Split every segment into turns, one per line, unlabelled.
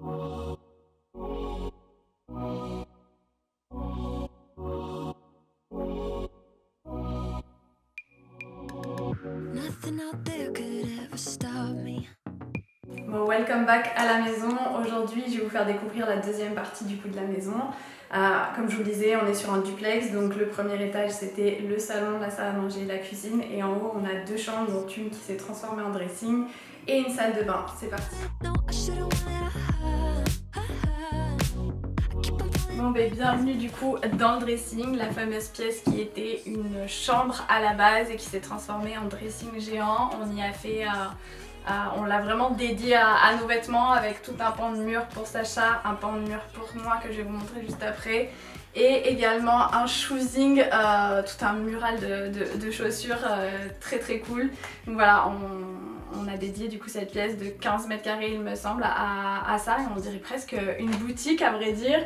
Bon, welcome back à la maison. Aujourd'hui, je vais vous faire découvrir la deuxième partie du coup de la maison. Comme je vous le disais, on est sur un duplex, donc le premier étage c'était le salon, la salle à manger et la cuisine. Et en haut, on a deux chambres, dont une qui s'est transformée en dressing et une salle de bain. C'est parti. Bon ben bienvenue du coup dans le dressing, la fameuse pièce qui était une chambre à la base et qui s'est transformée en dressing géant. On y a fait, on l'a vraiment dédié à nos vêtements avec tout un pan de mur pour Sacha, un pan de mur pour moi que je vais vous montrer juste après. Et également un choosing, tout un mural de chaussures très très cool. Donc voilà, on a dédié du coup cette pièce de 15 mètres carrés il me semble à ça, et on dirait presque une boutique à vrai dire.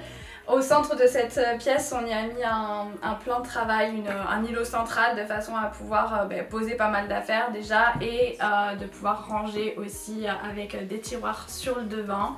Au centre de cette pièce, on y a mis un plan de travail, un îlot central de façon à pouvoir poser pas mal d'affaires déjà et de pouvoir ranger aussi avec des tiroirs sur le devant.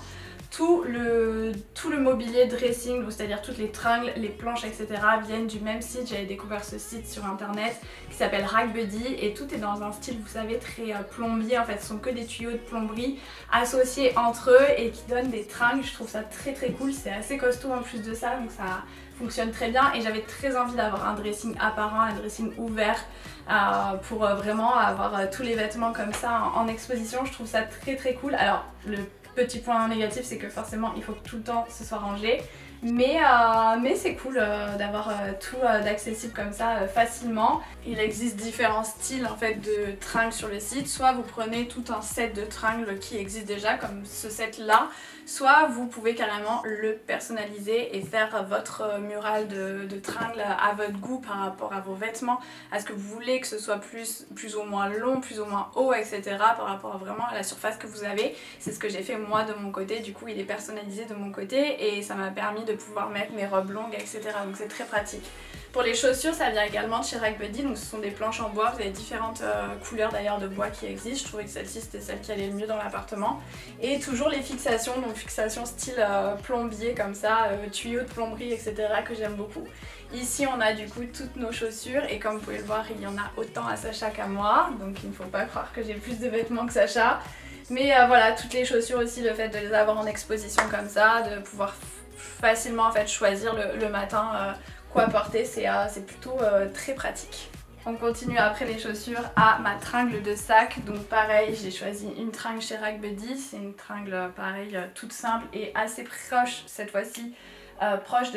Tout le mobilier dressing, c'est-à-dire toutes les tringles, les planches, etc. viennent du même site. J'avais découvert ce site sur internet qui s'appelle Rack Buddy et tout est dans un style, vous savez, très plombier. En fait, ce sont que des tuyaux de plomberie associés entre eux et qui donnent des tringles. Je trouve ça très très cool, c'est assez costaud en plus de ça, donc ça fonctionne très bien. Et j'avais très envie d'avoir un dressing apparent, un dressing ouvert pour vraiment avoir tous les vêtements comme ça en exposition. Je trouve ça très très cool. Alors le petit point négatif, c'est que forcément il faut que tout le temps ce soit rangé, mais c'est cool d'avoir tout d'accessible comme ça facilement. Il existe différents styles en fait de tringles sur le site. Soit vous prenez tout un set de tringles qui existe déjà comme ce set là, soit vous pouvez carrément le personnaliser et faire votre mural de tringles à votre goût par rapport à vos vêtements, à ce que vous voulez que ce soit plus ou moins long, plus ou moins haut, etc. par rapport vraiment à la surface que vous avez. C'est ce que j'ai fait moi de mon côté, du coup il est personnalisé de mon côté et ça m'a permis de pouvoir mettre mes robes longues, etc. donc c'est très pratique. Pour les chaussures, ça vient également de chez Rack Buddy, donc ce sont des planches en bois, vous avez différentes couleurs d'ailleurs de bois qui existent. Je trouvais que celle-ci c'était celle qui allait le mieux dans l'appartement. Et toujours les fixations, donc fixations style plombier comme ça, tuyaux de plomberie, etc. que j'aime beaucoup. Ici on a du coup toutes nos chaussures et comme vous pouvez le voir, il y en a autant à Sacha qu'à moi, donc il ne faut pas croire que j'ai plus de vêtements que Sacha. Mais voilà, toutes les chaussures aussi, le fait de les avoir en exposition comme ça, de pouvoir facilement en fait choisir le matin quoi porter, c'est plutôt très pratique. On continue après les chaussures à ma tringle de sac. Donc pareil, j'ai choisi une tringle chez Rack Buddy. C'est une tringle pareil toute simple et assez proche cette fois-ci. Proche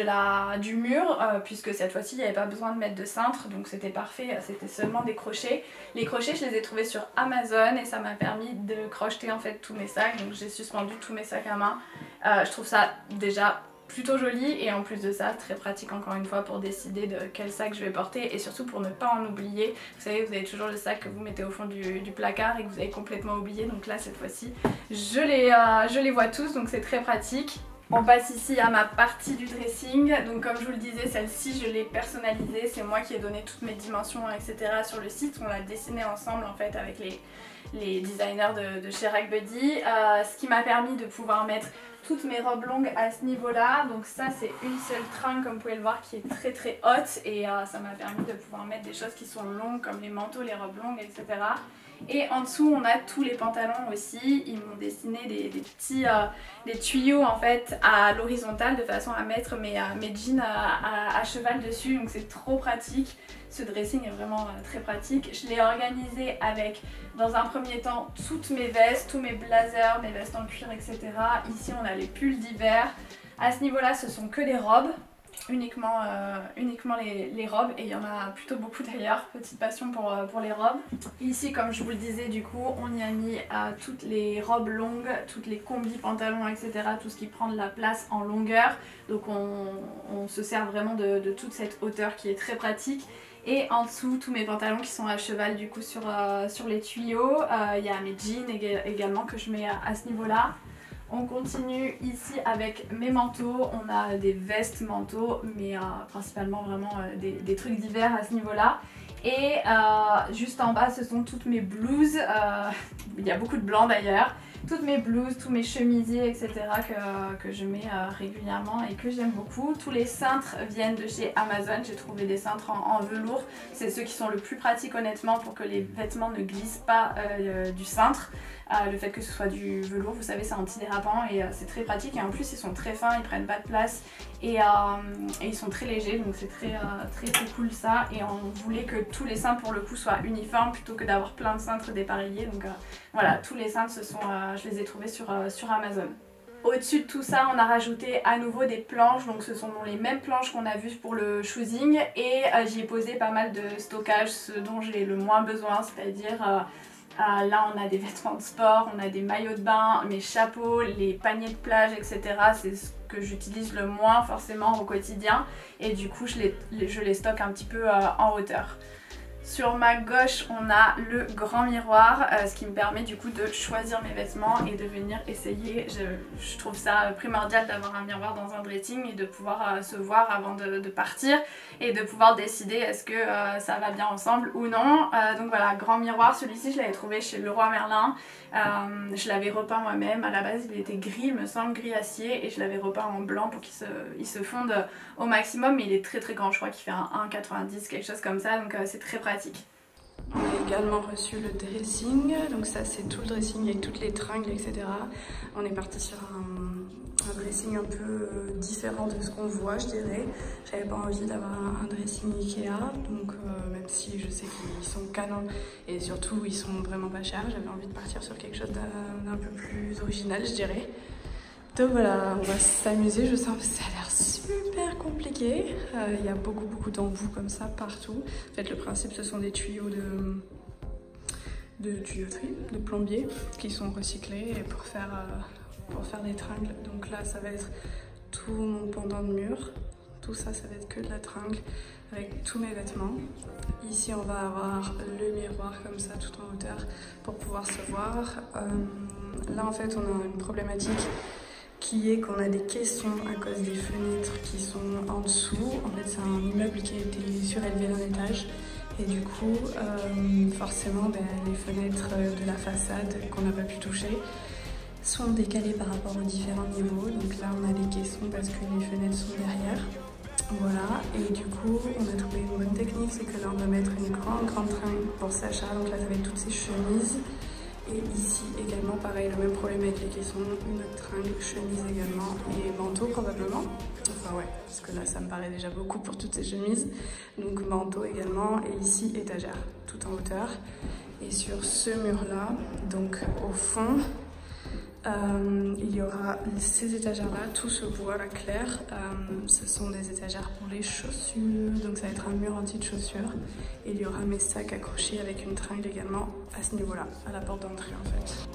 du mur, puisque cette fois-ci il n'y avait pas besoin de mettre de cintre, donc c'était parfait, c'était seulement des crochets. Les crochets je les ai trouvés sur Amazon et ça m'a permis de crocheter en fait tous mes sacs, donc j'ai suspendu tous mes sacs à main. Je trouve ça déjà plutôt joli et en plus de ça très pratique encore une fois pour décider de quel sac je vais porter et surtout pour ne pas en oublier. Vous savez, vous avez toujours le sac que vous mettez au fond du placard et que vous avez complètement oublié, donc là cette fois-ci je les vois tous, donc c'est très pratique. On passe ici à ma partie du dressing, donc comme je vous le disais, celle-ci je l'ai personnalisée, c'est moi qui ai donné toutes mes dimensions etc sur le site, on l'a dessiné ensemble en fait avec les designers de chez Rack Buddy, ce qui m'a permis de pouvoir mettre toutes mes robes longues à ce niveau là. Donc ça c'est une seule tringle comme vous pouvez le voir qui est très très haute et ça m'a permis de pouvoir mettre des choses qui sont longues comme les manteaux, les robes longues, etc. Et en dessous on a tous les pantalons aussi, ils m'ont dessiné des tuyaux en fait à l'horizontale de façon à mettre mes jeans à cheval dessus, donc c'est trop pratique. Ce dressing est vraiment très pratique. Je l'ai organisé avec, dans un premier temps, toutes mes vestes, tous mes blazers, mes vestes en cuir, etc. Ici on a les pulls d'hiver. À ce niveau là ce sont que des robes. Uniquement les robes et il y en a plutôt beaucoup d'ailleurs, petite passion pour les robes. Ici comme je vous le disais du coup on y a mis toutes les robes longues, toutes les combis, pantalons etc, tout ce qui prend de la place en longueur, donc on se sert vraiment de toute cette hauteur qui est très pratique. Et en dessous tous mes pantalons qui sont à cheval du coup sur les tuyaux, il y a mes jeans également que je mets à ce niveau là. On continue ici avec mes manteaux, on a des vestes manteaux mais principalement vraiment des trucs d'hiver à ce niveau là. Et juste en bas ce sont toutes mes blouses, il y a beaucoup de blanc d'ailleurs. toutes mes blouses, tous mes chemisiers, etc. que je mets régulièrement et que j'aime beaucoup. Tous les cintres viennent de chez Amazon. J'ai trouvé des cintres en velours. C'est ceux qui sont le plus pratiques honnêtement pour que les vêtements ne glissent pas du cintre. Le fait que ce soit du velours, vous savez, c'est antidérapant et c'est très pratique. Et en plus, ils sont très fins, ils prennent pas de place et ils sont très légers. Donc c'est très cool ça. Et on voulait que tous les cintres pour le coup soient uniformes plutôt que d'avoir plein de cintres dépareillés. Donc voilà, tous les cintres, je les ai trouvés sur Amazon. Au-dessus de tout ça, on a rajouté à nouveau des planches, donc ce sont les mêmes planches qu'on a vues pour le choosing et j'y ai posé pas mal de stockage, ce dont j'ai le moins besoin, c'est-à-dire là on a des vêtements de sport, on a des maillots de bain, mes chapeaux, les paniers de plage, etc. C'est ce que j'utilise le moins forcément au quotidien et du coup je les stocke un petit peu en hauteur. Sur ma gauche, on a le grand miroir, ce qui me permet du coup de choisir mes vêtements et de venir essayer. Je trouve ça primordial d'avoir un miroir dans un dressing et de pouvoir se voir avant de partir et de pouvoir décider est-ce que ça va bien ensemble ou non. Donc voilà, grand miroir, celui-ci je l'avais trouvé chez Leroy Merlin. Je l'avais repeint moi-même, à la base il était gris, il me semble, gris acier et je l'avais repeint en blanc pour qu'il se fonde au maximum, mais il est très grand, je crois qu'il fait un 1,90, quelque chose comme ça, donc c'est très pratique. On a également reçu le dressing, donc ça c'est tout le dressing avec toutes les tringles, etc. On est parti sur un dressing un peu différent de ce qu'on voit, je dirais. J'avais pas envie d'avoir un dressing Ikea, donc même si je sais qu'ils sont canons et surtout ils sont vraiment pas chers, j'avais envie de partir sur quelque chose d'un peu plus original, je dirais. Donc voilà, on va s'amuser, je sens que ça a l'air super compliqué. Il y a beaucoup d'embouts comme ça partout. En fait le principe ce sont des tuyaux de tuyauterie, de plombier qui sont recyclés et pour faire des tringles. Donc là ça va être tout mon pendant de mur. Tout ça, ça va être que de la tringle avec tous mes vêtements. Ici on va avoir le miroir comme ça tout en hauteur pour pouvoir se voir. Là en fait on a une problématique qui est qu'on a des caissons à cause des fenêtres qui sont en dessous. En fait c'est un immeuble qui a été surélevé d'un étage et du coup forcément les fenêtres de la façade qu'on n'a pas pu toucher sont décalées par rapport aux différents niveaux. Donc là on a des caissons parce que les fenêtres sont derrière. Voilà, et du coup on a trouvé une bonne technique, c'est que là on va mettre une grande tringle pour Sacha, donc là ça va être toutes ses chemises. Et ici également pareil, le même problème avec les caissons, une autre tringle, chemise également et manteau probablement. Enfin ouais, parce que là ça me paraît déjà beaucoup pour toutes ces chemises. Donc manteau également et ici étagère, tout en hauteur. Et sur ce mur là, donc au fond, il y aura ces étagères là, tout ce bois là clair, ce sont des étagères pour les chaussures, donc ça va être un mur entier de chaussures et il y aura mes sacs accrochés avec une tringle également à ce niveau là, à la porte d'entrée en fait.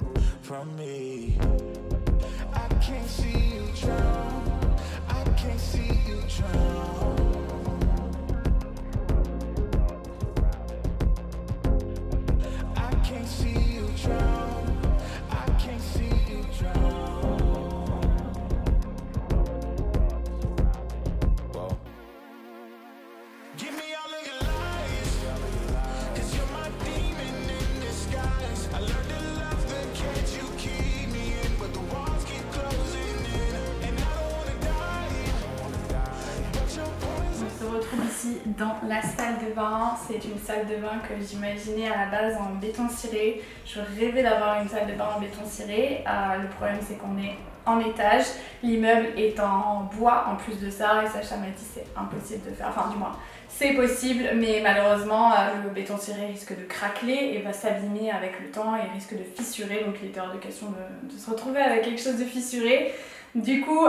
Dans la salle de bain, c'est une salle de bain que j'imaginais à la base en béton ciré. Je rêvais d'avoir une salle de bain en béton ciré. Le problème c'est qu'on est en étage, l'immeuble est en bois en plus de ça et Sacha m'a dit c'est impossible de faire, enfin du moins c'est possible mais malheureusement le béton ciré risque de craqueler et va s'abîmer avec le temps et risque de fissurer, donc il était hors de question de se retrouver avec quelque chose de fissuré. Du coup,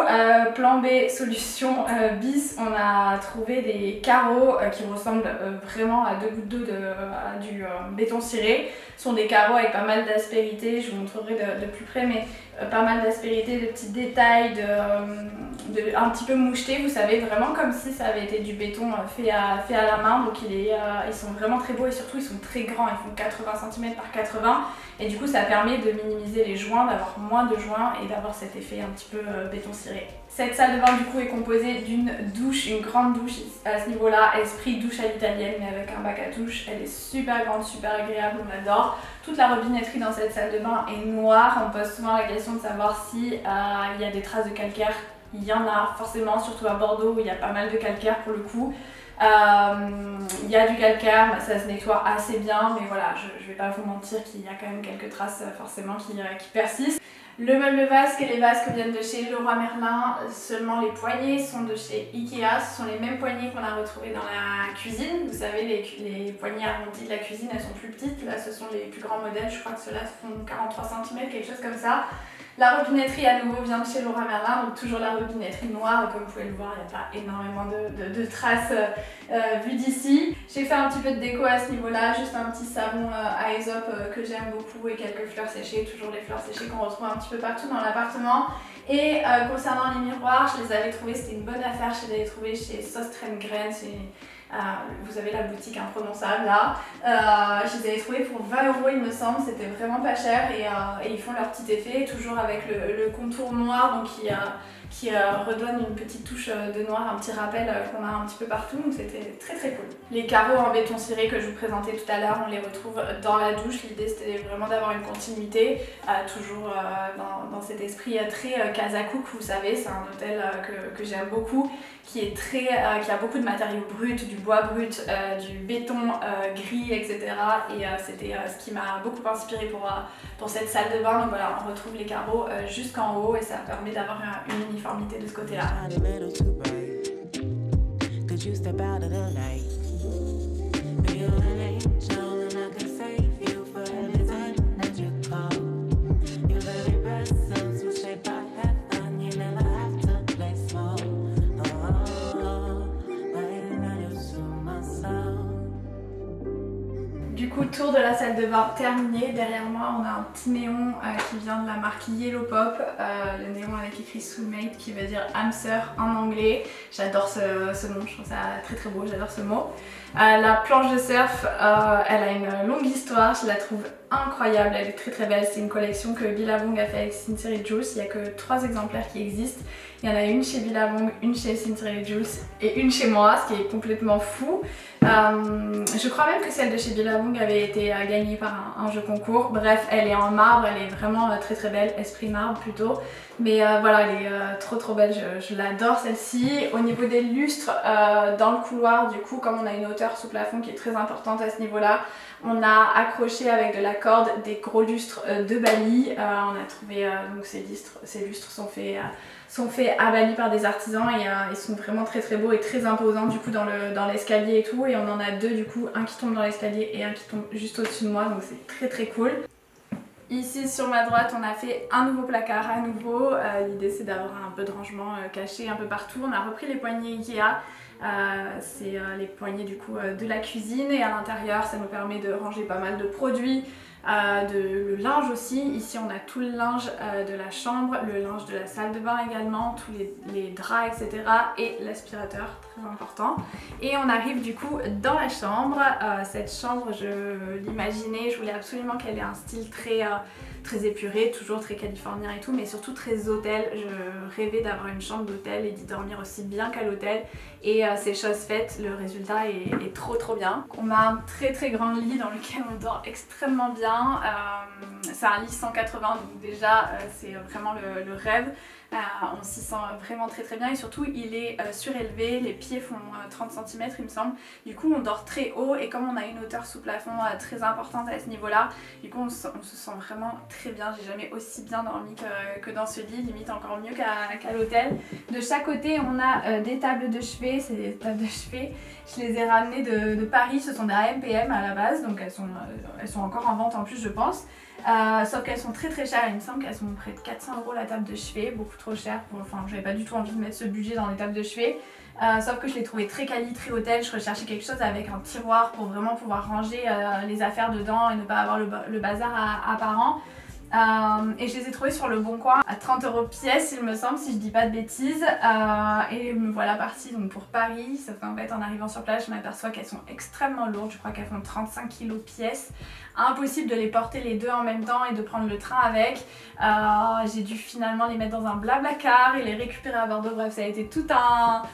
plan B, solution bis, on a trouvé des carreaux qui ressemblent vraiment à 2 gouttes d'eau du béton ciré. Ce sont des carreaux avec pas mal d'aspérité, je vous montrerai de plus près, mais pas mal d'aspérité, de petits détails, un petit peu moucheté, vous savez, vraiment comme si ça avait été du béton fait à la main. Donc ils sont vraiment très beaux et surtout ils sont très grands, ils font 80 cm par 80 et du coup ça permet de minimiser les joints, d'avoir moins de joints et d'avoir cet effet un petit peu béton ciré. Cette salle de bain du coup est composée d'une douche, une grande douche à ce niveau-là, esprit douche à l'italienne mais avec un bac à touche. Elle est super grande, super agréable, on l'adore. Toute la robinetterie dans cette salle de bain est noire. On pose souvent la question de savoir si il y a des traces de calcaire. Il y en a forcément, surtout à Bordeaux où il y a pas mal de calcaire pour le coup. Il y a du calcaire, ça se nettoie assez bien, mais voilà, je vais pas vous mentir qu'il y a quand même quelques traces forcément qui persistent. Le meuble vasque et les vasques viennent de chez Leroy Merlin, seulement les poignées sont de chez Ikea. Ce sont les mêmes poignées qu'on a retrouvées dans la cuisine. Vous savez, les poignées arrondies de la cuisine, elles sont plus petites. Là, ce sont les plus grands modèles, je crois que ceux-là font 43 cm, quelque chose comme ça. La robinetterie à nouveau vient de chez Leroy Merlin, donc toujours la robinetterie noire. Comme vous pouvez le voir, il n'y a pas énormément de traces vues d'ici. J'ai fait un petit peu de déco à ce niveau-là, juste un petit savon à Aesop que j'aime beaucoup et quelques fleurs séchées, toujours les fleurs séchées qu'on retrouve un petit peu partout dans l'appartement. Et concernant les miroirs, je les avais trouvés, c'était une bonne affaire, je les avais trouvés chez Sostrengren. Vous avez la boutique imprononçable là. Je les avais trouvés pour 20 € il me semble, c'était vraiment pas cher et ils font leur petit effet, toujours avec le contour noir donc qui redonne une petite touche de noir, un petit rappel qu'on a un petit peu partout, donc c'était très très cool. Les carreaux en béton ciré que je vous présentais tout à l'heure, on les retrouve dans la douche. L'idée c'était vraiment d'avoir une continuité, toujours dans cet esprit très Kazakouk, vous savez, c'est un hôtel que j'aime beaucoup, qui a beaucoup de matériaux bruts, du bois brut, du béton gris, etc. Et c'était ce qui m'a beaucoup inspiré pour cette salle de bain. Donc voilà, on retrouve les carreaux jusqu'en haut et ça permet d'avoir une uniformité de ce côté-là. Du coup, tour de la salle de bain terminé. Derrière moi, on a un petit néon qui vient de la marque Yellow Pop. Le néon avec écrit Soulmate qui veut dire âme sœur en anglais. J'adore ce nom, je trouve ça très très beau, j'adore ce mot. La planche de surf, elle a une longue histoire, je la trouve incroyable, elle est très très belle. C'est une collection que Billabong a fait avec Sincere Jules. Il n'y a que 3 exemplaires qui existent. Il y en a une chez Billabong, une chez Sincere Jules et une chez moi, ce qui est complètement fou. Je crois même que celle de chez Billabong avait été gagnée par un jeu concours. Bref, elle est en marbre, elle est vraiment très très belle, esprit marbre plutôt. Mais voilà, elle est trop belle, je l'adore celle-ci. Au niveau des lustres, dans le couloir, du coup, comme on a une hauteur sous plafond qui est très importante à ce niveau-là, on a accroché avec de la corde des gros lustres de Bali. On a trouvé donc ces lustres sont faits à Bali par des artisans et ils sont vraiment très très beaux et très imposants du coup dans l'escalier et tout. Et on en a 2 du coup, un qui tombe dans l'escalier et un qui tombe juste au-dessus de moi, donc c'est très très cool. Ici sur ma droite on a fait un nouveau placard à nouveau. L'idée c'est d'avoir un peu de rangement caché un peu partout. On a repris les poignées Ikea. C'est les poignées du coup de la cuisine et à l'intérieur ça nous permet de ranger pas mal de produits, le linge aussi. Ici on a tout le linge de la chambre, le linge de la salle de bain également, tous les draps etc. et l'aspirateur, très important. Et on arrive du coup dans la chambre. Cette chambre je l'imaginais, je voulais absolument qu'elle ait un style très épuré, toujours très californien et tout, mais surtout très hôtel. Je rêvais d'avoir une chambre d'hôtel et d'y dormir aussi bien qu'à l'hôtel et c'est chose faite, le résultat est trop bien. On a un très grand lit dans lequel on dort extrêmement bien. C'est un lit 180 donc déjà c'est vraiment le rêve. On s'y sent vraiment très bien et surtout il est surélevé, les pieds font 30 cm il me semble, du coup on dort très haut et comme on a une hauteur sous plafond très importante à ce niveau là, du coup on se sent vraiment très bien. J'ai jamais aussi bien dormi que dans ce lit, limite encore mieux qu'à l'hôtel. De chaque côté on a des tables de chevet, c'est des tables de chevet, je les ai ramenées de Paris, ce sont des AMPM à la base donc elles sont encore en vente en plus je pense. Sauf qu'elles sont très chères, il me semble qu'elles sont près de 400 € la table de chevet, beaucoup trop cher, enfin j'avais pas du tout envie de mettre ce budget dans les tables de chevet. Sauf que je l'ai trouvé très quali, très hôtel, je recherchais quelque chose avec un tiroir pour vraiment pouvoir ranger les affaires dedans et ne pas avoir le bazar apparent. Et je les ai trouvés sur le Bon Coin à 30 € pièce il me semble, si je dis pas de bêtises. Et me voilà partie donc pour Paris, sauf qu'en fait en arrivant sur place je m'aperçois qu'elles sont extrêmement lourdes, je crois qu'elles font 35 kg pièce. Impossible de les porter les deux en même temps et de prendre le train avec. J'ai dû finalement les mettre dans un blablacar et les récupérer à Bordeaux, bref ça a été tout un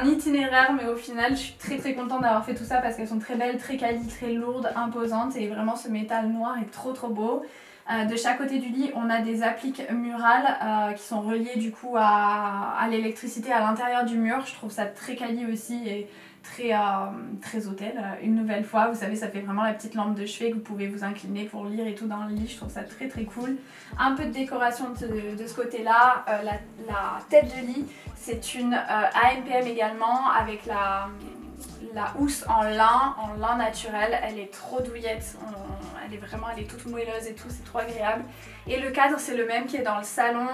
itinéraire, mais au final je suis très contente d'avoir fait tout ça parce qu'elles sont très belles, très quali, très lourdes, imposantes et vraiment ce métal noir est trop beau. De chaque côté du lit on a des appliques murales qui sont reliées du coup à l'électricité à l'intérieur du mur. Je trouve ça très quali aussi et très hôtel. Une nouvelle fois, vous savez, ça fait vraiment la petite lampe de chevet que vous pouvez vous incliner pour lire et tout dans le lit. Je trouve ça très cool. Un peu de décoration de ce côté là. La tête de lit, c'est une AMPM également avec la housse en lin naturel. Elle est trop douillette, elle est toute moelleuse et tout, c'est trop agréable. Et le cadre c'est le même qui est dans le salon.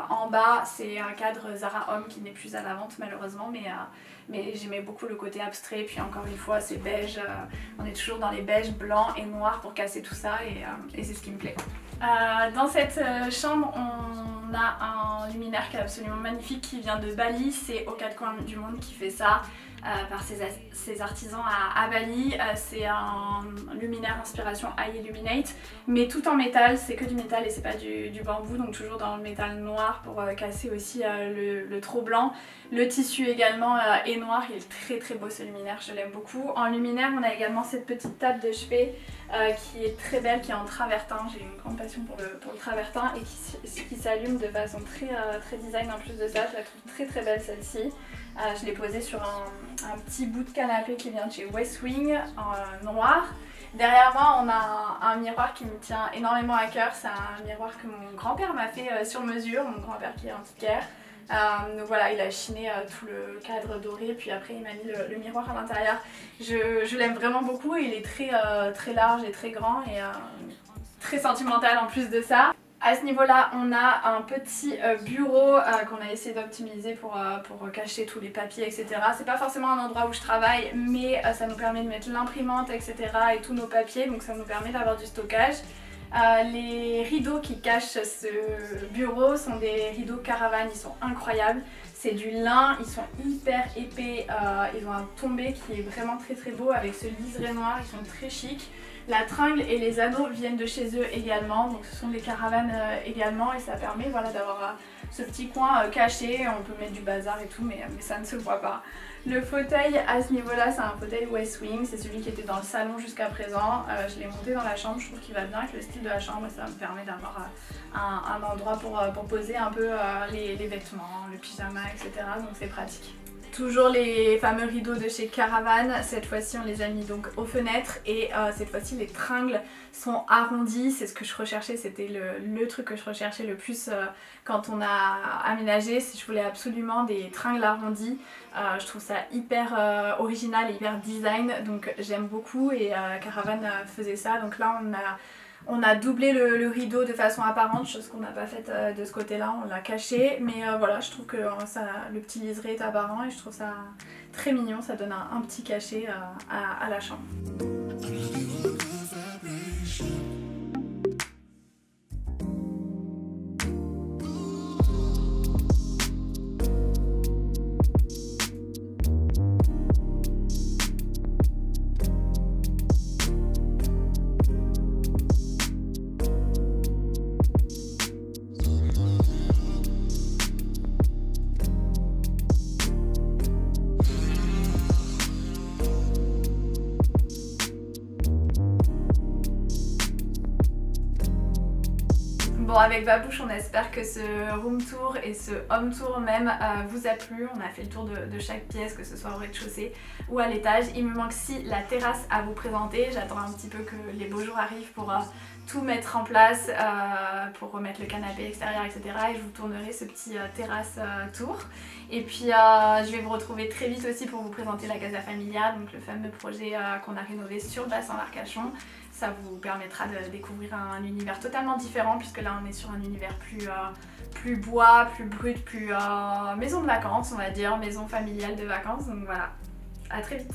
En bas c'est un cadre Zara Homme qui n'est plus à la vente malheureusement, mais j'aimais beaucoup le côté abstrait. Puis encore une fois c'est beige, on est toujours dans les beiges, blancs et noirs pour casser tout ça et c'est ce qui me plaît. Dans cette chambre on a un luminaire qui est absolument magnifique qui vient de Bali. C'est aux quatre coins du monde qui fait ça par ses artisans à Bali. C'est un luminaire inspiration iLluminate mais tout en métal, c'est que du métal et c'est pas du bambou, donc toujours dans le métal noir pour casser aussi le trop blanc. Le tissu également est noir, il est très beau ce luminaire, je l'aime beaucoup. En luminaire on a également cette petite table de chevet qui est très belle, qui est en travertin. J'ai une grande passion pour le travertin et qui s'allume de façon très design en plus de ça. Je la trouve très belle celle-ci. Je l'ai posée sur un petit bout de canapé qui vient de chez West Wing en noir. Derrière moi on a un miroir qui me tient énormément à cœur. C'est un miroir que mon grand-père m'a fait sur mesure, mon grand-père qui est antiquaire. Donc voilà, il a chiné tout le cadre doré puis après il m'a mis le miroir à l'intérieur. Je l'aime vraiment beaucoup, il est très large et très grand et très sentimental en plus de ça. À ce niveau là on a un petit bureau qu'on a essayé d'optimiser pour cacher tous les papiers etc. C'est pas forcément un endroit où je travaille mais ça nous permet de mettre l'imprimante etc. et tous nos papiers, donc ça nous permet d'avoir du stockage. Les rideaux qui cachent ce bureau sont des rideaux Caravane, ils sont incroyables. C'est du lin, ils sont hyper épais, ils ont un tombé qui est vraiment très beau avec ce liseré noir, ils sont très chics. La tringle et les anneaux viennent de chez eux également, donc ce sont des Caravanes également et ça permet voilà, d'avoir ce petit coin caché. On peut mettre du bazar et tout mais ça ne se voit pas. Le fauteuil à ce niveau là c'est un fauteuil West Wing, c'est celui qui était dans le salon jusqu'à présent. Je l'ai monté dans la chambre, je trouve qu'il va bien avec le style de la chambre et ça me permet d'avoir un endroit pour poser un peu les vêtements, le pyjama etc. donc c'est pratique. Toujours les fameux rideaux de chez Caravane, cette fois-ci on les a mis donc aux fenêtres et cette fois-ci les tringles sont arrondis. C'est ce que je recherchais, c'était le truc que je recherchais le plus quand on a aménagé. Je voulais absolument des tringles arrondis, je trouve ça hyper original et hyper design, donc j'aime beaucoup et Caravane faisait ça. Donc là on a doublé le rideau de façon apparente, chose qu'on n'a pas faite de ce côté-là, on l'a caché. Mais voilà, je trouve que le petit liseré est apparent et je trouve ça très mignon, ça donne un petit cachet à la chambre. Bon, avec Babouche on espère que ce room tour et ce home tour même vous a plu. On a fait le tour de chaque pièce, que ce soit au rez-de-chaussée ou à l'étage. Il me manque si la terrasse à vous présenter. J'attends un petit peu que les beaux jours arrivent pour tout mettre en place, pour remettre le canapé extérieur etc. Et je vous tournerai ce petit terrasse tour. Et puis je vais vous retrouver très vite aussi pour vous présenter la Casa Familia, donc le fameux projet qu'on a rénové sur le bassin d'Arcachon. Ça vous permettra de découvrir un univers totalement différent puisque là on est sur un univers plus bois, plus brut, plus maison de vacances on va dire, maison familiale de vacances. Donc voilà, à très vite.